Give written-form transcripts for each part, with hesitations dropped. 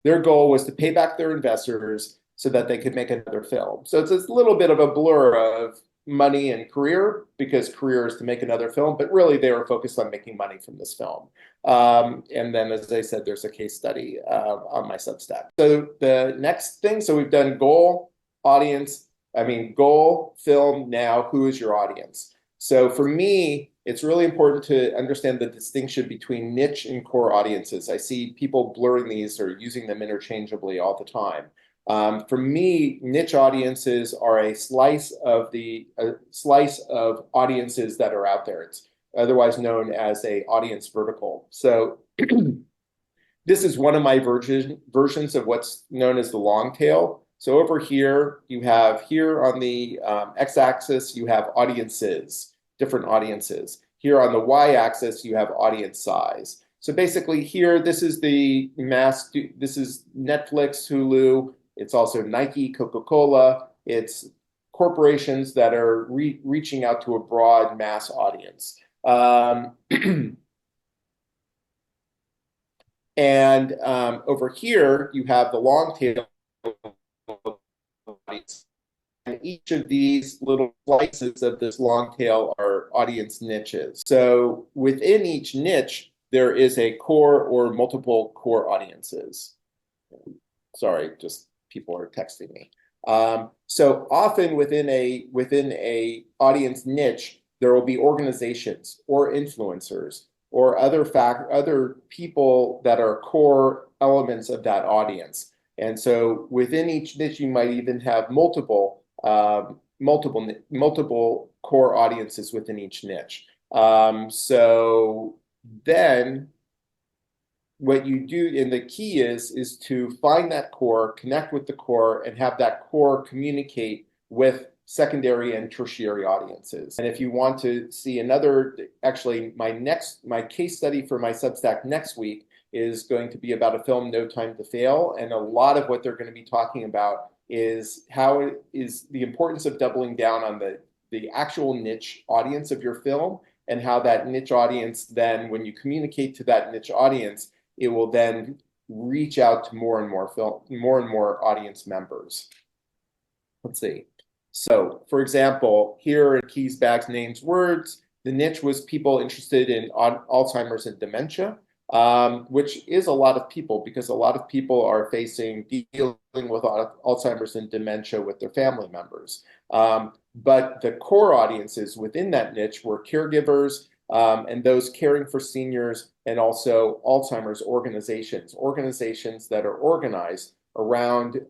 Their goal was to pay back their investors so that they could make another film. So it's a little bit of a blur of money and career, because career is to make another film, but really they were focused on making money from this film. And then, as I said, there's a case study on my Substack. So the next thing, so we've done goal, audience, goal, film, now who is your audience? So for me, it's really important to understand the distinction between niche and core audiences. I see people blurring these or using them interchangeably all the time. For me, niche audiences are a slice of audiences that are out there. It's otherwise known as a audience vertical. So this is one of my versions of what's known as the long tail. So over here, you have here on the x-axis, you have audiences, different audiences. Here on the y-axis, you have audience size. So basically here, this is the this is Netflix, Hulu. It's also Nike, Coca-Cola. It's corporations that are reaching out to a broad mass audience. And over here, you have the long tail audience. And each of these little slices of this long tail are audience niches. So within each niche, there is a core or multiple core audiences. Sorry, just people are texting me. So often within a audience niche, there will be organizations or influencers or other people that are core elements of that audience. And so within each niche, you might even have multiple core audiences within each niche. So then what you do, and the key is to find that core, connect with the core, and have that core communicate with secondary and tertiary audiences. And if you want to see another, actually my case study for my Substack next week is going to be about a film, No Time to Fail. And a lot of what they're going to be talking about is how it is the importance of doubling down on the actual niche audience of your film, and how that niche audience then, when you communicate to that niche audience, it will then reach out to more and more audience members. Let's see. So, for example, here in Keys, Bags, Names, Words, the niche was people interested in Alzheimer's and dementia, which is a lot of people, because a lot of people are dealing with Alzheimer's and dementia with their family members. But the core audiences within that niche were caregivers, and those caring for seniors, and also Alzheimer's organizations that are organized around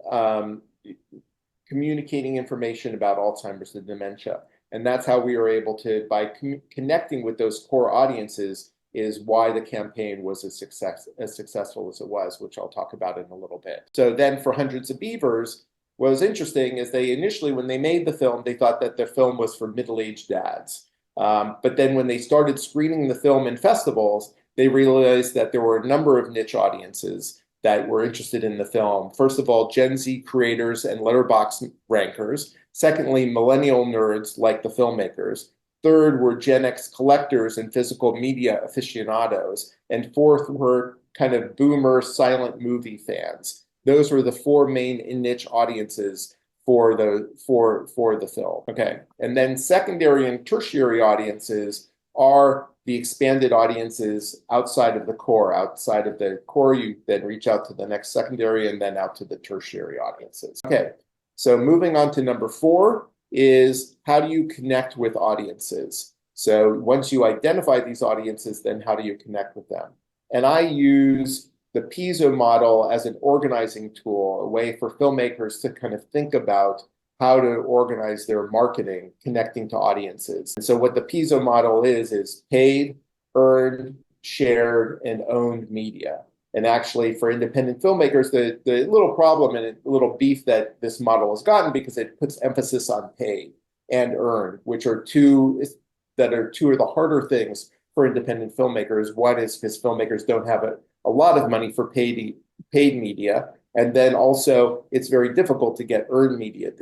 communicating information about Alzheimer's and dementia. And that's how we were able to, by connecting with those core audiences, is why the campaign was as successful as it was, which I'll talk about in a little bit. So then for Hundreds of Beavers, what was interesting is they initially, when they made the film, they thought that the film was for middle-aged dads. But then when they started screening the film in festivals, they realized that there were a number of niche audiences that were interested in the film. First of all, Gen Z creators and letterbox rankers. Secondly, millennial nerds like the filmmakers. Third were Gen X collectors and physical media aficionados. And fourth were kind of boomer silent movie fans. Those were the four main niche audiences for the film. Okay. And then secondary and tertiary audiences are the expanded audiences outside of the core. Outside of the core, you then reach out to the next secondary and then out to the tertiary audiences. Okay, so moving on to number 4 is, how do you connect with audiences? So once you identify these audiences, then how do you connect with them? And I use the Pizzo model as an organizing tool, a way for filmmakers to kind of think about how to organize their marketing connecting to audiences. And so what the Pizzo model is paid, earned, shared, and owned media. And actually for independent filmmakers, the little problem and a little beef that this model has gotten, because it puts emphasis on paid and earned, which are two of the harder things for independent filmmakers. One is because filmmakers don't have a lot of money for paid media. And then also, it's very difficult to get earned media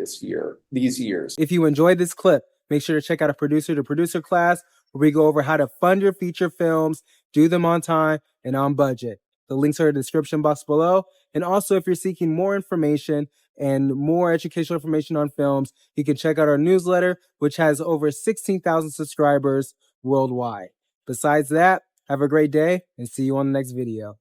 these years. If you enjoyed this clip, make sure to check out a producer to producer class where we go over how to fund your feature films, do them on time and on budget. The links are in the description box below. And also, if you're seeking more information and more educational information on films, you can check out our newsletter, which has over 16,000 subscribers worldwide. Besides that, have a great day and see you on the next video.